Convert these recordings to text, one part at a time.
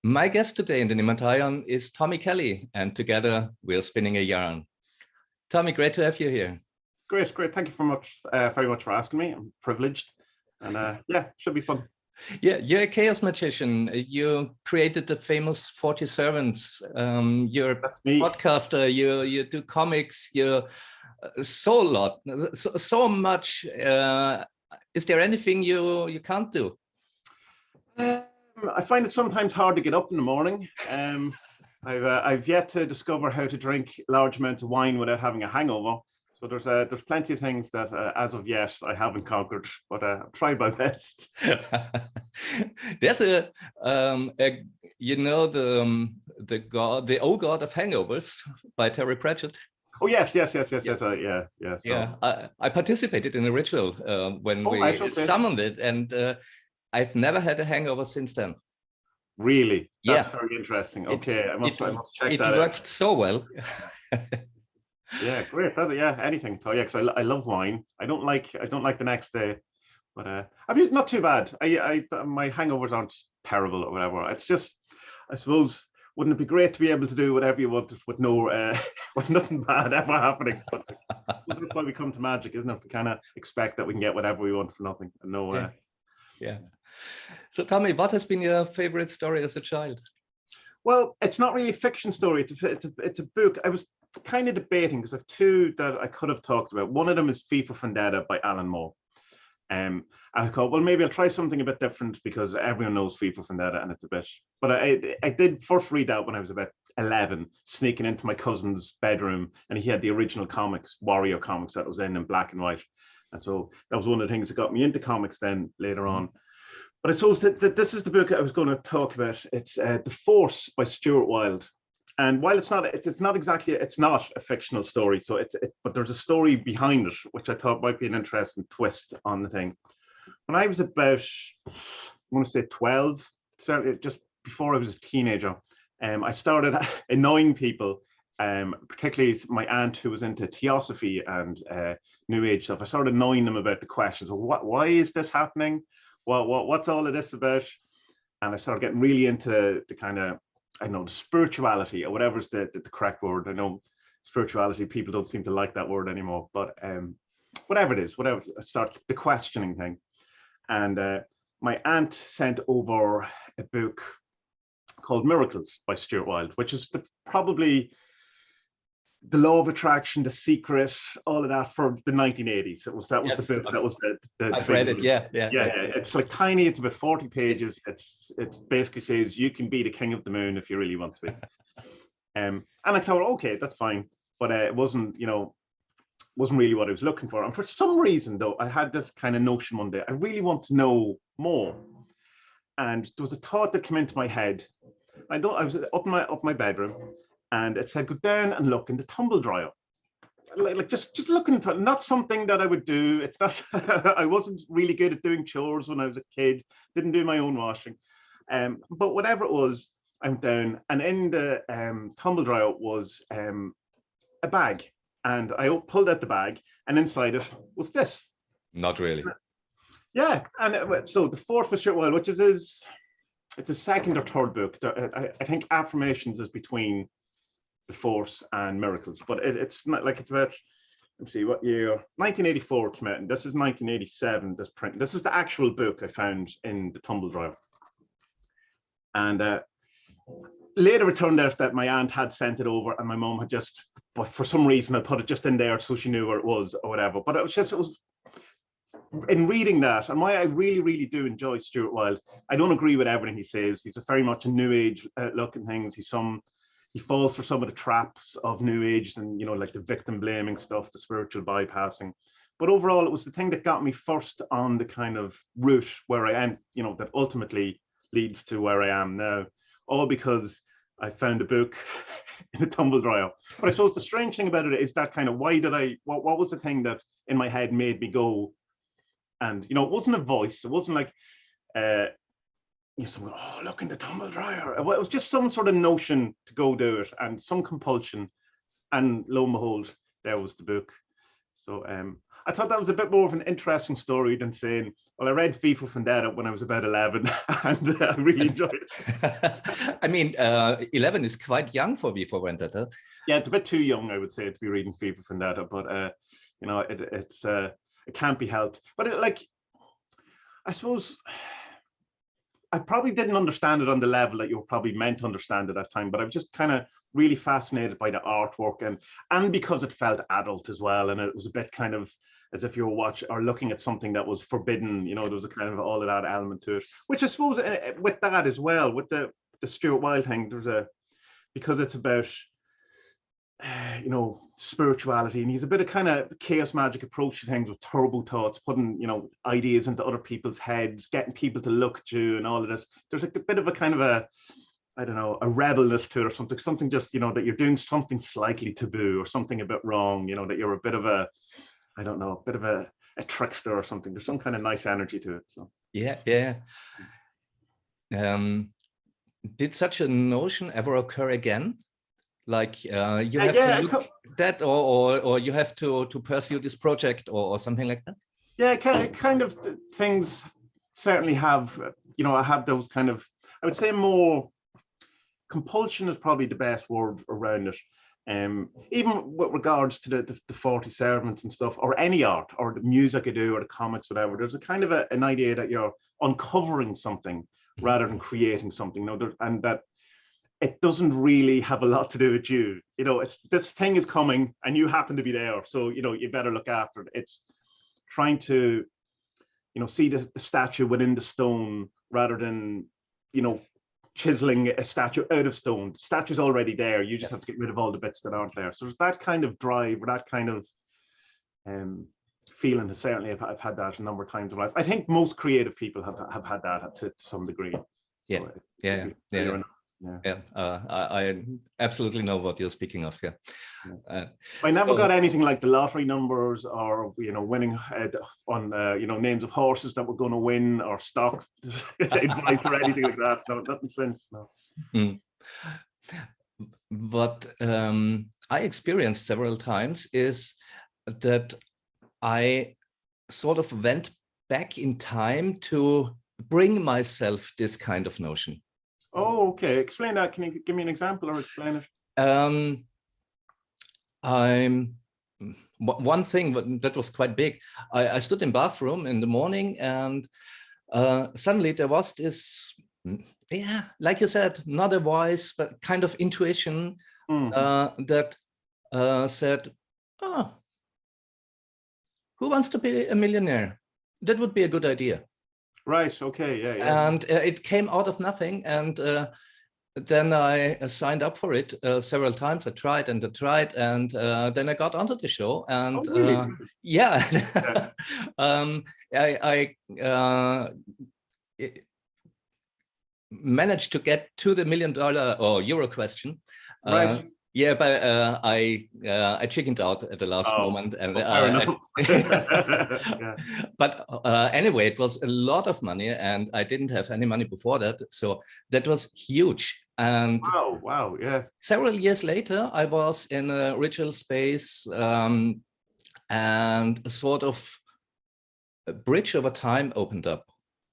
My guest today in the Nimataion is Tommie Kelly, and together we're spinning a yarn. Tommie, great to have you here. Great. Thank you very much for asking me. I'm privileged, and yeah, should be fun. Yeah, you're a chaos magician. You created the famous 40 Servants. You're a podcaster. You do comics. You so much. Is there anything you can't do? I find it sometimes hard to get up in the morning. I've yet to discover how to drink large amounts of wine without having a hangover. So there's plenty of things that as of yet I haven't conquered, but I've tried my best. There's the old god of hangovers by Terry Pratchett. Oh yes, yeah. I participated in a ritual when we summoned it, and I've never had a hangover since then. Really? That's very interesting. Okay, I must check that out. It worked so well. Yeah, great. Anything. Oh yeah, because I love wine. I don't like the next day, but I mean, not too bad. My hangovers aren't terrible or whatever. It's just, I suppose, wouldn't it be great to be able to do whatever you want with no with nothing bad ever happening? But that's why we come to magic, isn't it? We kind of expect that we can get whatever we want for nothing, and no. Yeah. So tell me, what has been your favorite story as a child? Well, it's not really a fiction story. It's a book. I was kind of debating because I have two that I could have talked about. One of them is V for Vendetta by Alan Moore. And I thought, well, maybe I'll try something a bit different because everyone knows V for Vendetta and it's a bit. But I did first read that when I was about 11, sneaking into my cousin's bedroom, and he had the original comics, Warrior comics that was in black and white. And so that was one of the things that got me into comics then later on. But I suppose that this is the book I was going to talk about. It's The Force by Stuart Wilde. And while it's not a fictional story, so but there's a story behind it, which I thought might be an interesting twist on the thing. When I was about, I want to say 12, certainly just before I was a teenager, I started annoying people, particularly my aunt who was into theosophy and New Age stuff. I started annoying them about the questions of why is this happening? What's all of this about? And I started getting really into the kind of, I know, the spirituality or whatever's the correct word. I know spirituality, people don't seem to like that word anymore, but whatever it is, I start the questioning thing. And my aunt sent over a book called Miracles by Stuart Wilde, which is probably the Law of Attraction, The Secret, all of that for the 1980s. That was the book. That was the I've read it. Yeah. It's like tiny. It's about 40 pages. It basically says you can be the king of the moon if you really want to be. And I thought, okay, that's fine, but it wasn't really what I was looking for. And for some reason, though, I had this kind of notion one day. I really want to know more. And there was a thought that came into my head. I was up my bedroom. And it said, go down and look in the tumble dryer. Like just looking into it, not something that I would do. It's not, I wasn't really good at doing chores when I was a kid, didn't do my own washing. But whatever it was, I went down, and in the tumble dryer was a bag. And I pulled out the bag, and inside it was this. Not really. Yeah. And so The Force by Stuart Wilde, which is it's a second or third book. I think Affirmations is between The Force and Miracles, but it's not like it's about, let me see what year, 1984 came out, and this is 1987, this print. This is the actual book I found in the tumble dryer. And later it turned out that my aunt had sent it over and my mom had but for some reason I put it just in there so she knew where it was or whatever. But it was in reading that, and why I really, really do enjoy Stuart Wilde. I don't agree with everything he says. He's very much a New Age look and things. He falls for some of the traps of New Age and, like the victim blaming stuff, the spiritual bypassing. But overall, it was the thing that got me first on the kind of route where I am, that ultimately leads to where I am now, all because I found a book in a tumble dryer. But I suppose the strange thing about it is that kind of, what was the thing that in my head made me go? And, it wasn't a voice. It wasn't like, someone, oh, look in the tumble dryer. It was just some sort of notion to go do it and some compulsion. And lo and behold, there was the book. So I thought that was a bit more of an interesting story than saying, well, I read V for Vendetta when I was about 11 and I really enjoyed it. I mean, 11 is quite young for V for Vendetta. Yeah, it's a bit too young, I would say, to be reading V for Vendetta, but you know, it can't be helped. But I suppose I probably didn't understand it on the level that you were probably meant to understand at that time, but I was just kind of really fascinated by the artwork and because it felt adult as well, and it was a bit kind of as if you were watching or looking at something that was forbidden. You know, there was a kind of all of that element to it, which I suppose with that as well, with the Stuart Wilde thing, because it's about you know, spirituality, and he's a bit of kind of chaos magic approach to things with turbo thoughts, putting, you know, ideas into other people's heads, getting people to look at you and all of this. There's a bit of a kind of a, I don't know, a rebelness to it or something just, you know, that you're doing something slightly taboo or something a bit wrong, you know, that you're a bit of a, I don't know, a bit of a trickster or something. There's some kind of nice energy to it. So yeah. Did such a notion ever occur again? Like you have to look at that, or you have to pursue this project or something like that? Yeah, kind of things certainly have, you know, I have those kind of, I would say more compulsion is probably the best word around it. Even with regards to the 40 servants and stuff, or any art, or the music I do, or the comics, whatever, there's a kind of an idea that you're uncovering something rather than creating something, you know, and that it doesn't really have a lot to do with you. You know, this thing is coming and you happen to be there. So, you know, you better look after it. It's trying to, you know, see the statue within the stone rather than, you know, chiseling a statue out of stone. The statue's already there. You just have to get rid of all the bits that aren't there. So there's that kind of drive, or that kind of feeling. Certainly I've had that a number of times in life. I think most creative people have had that to some degree. Yeah, so yeah. I absolutely know what you're speaking of. I never got anything like the lottery numbers, or, you know, winning on you know, names of horses that were going to win, or stock advice or anything like that. No, nothing since. No. What I experienced several times is that I sort of went back in time to bring myself this kind of notion. Oh, okay. Explain that. Can you give me an example or explain it? One thing that was quite big. I stood in bathroom in the morning, and suddenly there was this, yeah, like you said, not a voice, but kind of intuition that said, "Oh, who wants to be a millionaire? That would be a good idea." Right. Okay. Yeah. And it came out of nothing, and then I signed up for it several times. I tried, and then I got onto the show, and really? yeah, I managed to get to the $1 million or euro question. Right. Yeah, but I chickened out at the last moment, and but anyway, it was a lot of money, and I didn't have any money before that, so that was huge. And wow, yeah. Several years later, I was in a ritual space, and a sort of a bridge over time opened up,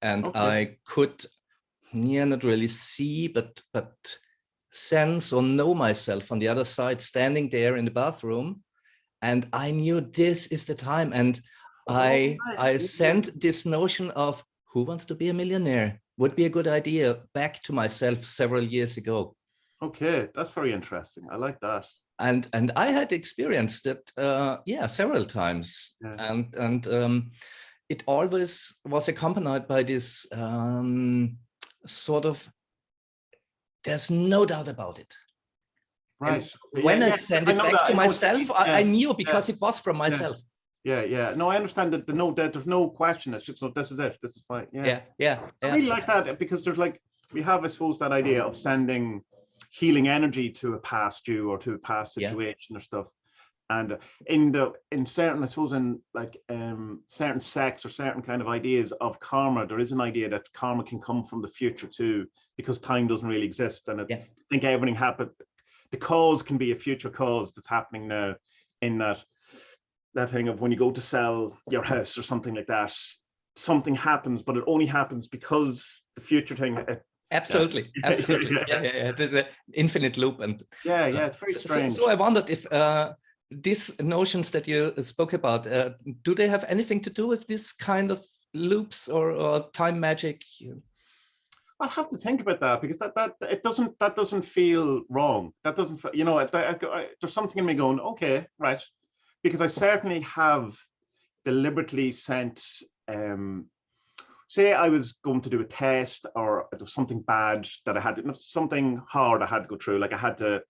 and I could, not really see, but sense or know myself on the other side, standing there in the bathroom, and I knew this is the time. And I sent this notion of who wants to be a millionaire would be a good idea back to myself several years ago. Okay, that's very interesting. I like that. And I had experienced it, several times, and it always was accompanied by this sort of, there's no doubt about it. Right. When I sent it back to myself, I knew, because it was from myself. Yeah. No, I understand that there's no question. It's just, no, this is it. This is fine. Yeah. I really like that, because there's like, we have, I suppose, that idea of sending healing energy to a past you or to a past situation or stuff. And in certain, I suppose, in like certain sects or certain kind of ideas of karma, there is an idea that karma can come from the future too, because time doesn't really exist. And I think everything happened. The cause can be a future cause that's happening now, in that that thing of when you go to sell your house or something like that, something happens, but it only happens because the future thing. Absolutely, absolutely. Yeah. There's an infinite loop, and it's very strange. So I wondered if these notions that you spoke about, do they have anything to do with this kind of loops or time magic? I'll have to think about that, because that doesn't feel wrong. That doesn't, there's something in me going, okay, right, because I certainly have deliberately sent. Say I was going to do a test, or there was something bad that I had, something hard I had to go through, like I had to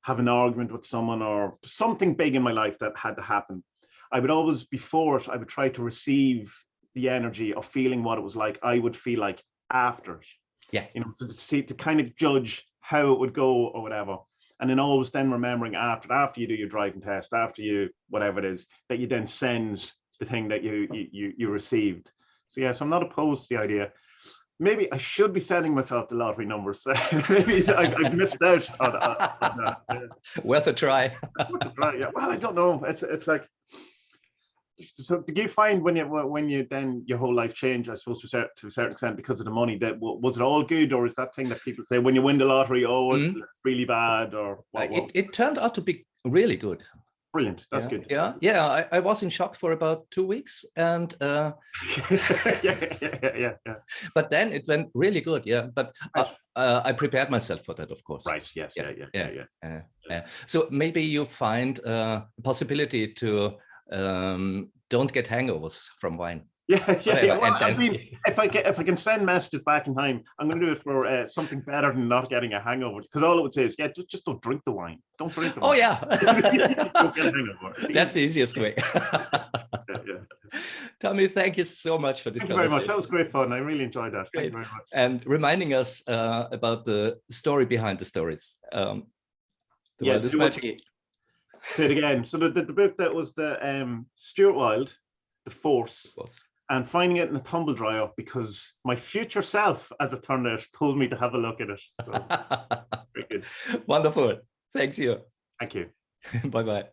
have an argument with someone, or something big in my life that had to happen. I would always, before it, I would try to receive the energy of feeling what it was like I would feel like after it. Yeah. So to kind of judge how it would go or whatever. And then always then remembering after you do your driving test, after you, whatever it is, that you then send the thing that you received. So yes, I'm not opposed to the idea. Maybe I should be sending myself the lottery numbers. Maybe I've missed out on that. Yeah. Worth a try. Worth a try. Yeah. Well, I don't know. It's like, so do you find when you then your whole life changed, I suppose, to a certain extent, because of the money, that was it all good, or is that thing that people say when you win the lottery, oh, it's really bad, or what? It turned out to be really good. Brilliant. That's good. Yeah. I was in shock for about 2 weeks, and yeah. But then it went really good. Yeah, but I prepared myself for that, of course. Right. Yes. Yeah. So maybe you find a possibility to don't get hangovers from wine. Yeah. Well, I mean, if I can send messages back in time, I'm going to do it for something better than not getting a hangover. Because all it would say is, just don't drink the wine. Don't drink the wine. Oh yeah. Don't get a hangover. That's the easiest way. Yeah. Tommy, thank you so much for this conversation. Thank you very much. That was great fun. I really enjoyed that. Thank you very much. And reminding us about the story behind the stories. The world is magic. Say it again. So the book that was the Stuart Wilde, The Force, and finding it in a tumble dryer, because my future self, as it turned out, told me to have a look at it. So very good. Wonderful. Thanks you. Thank you. Bye-bye.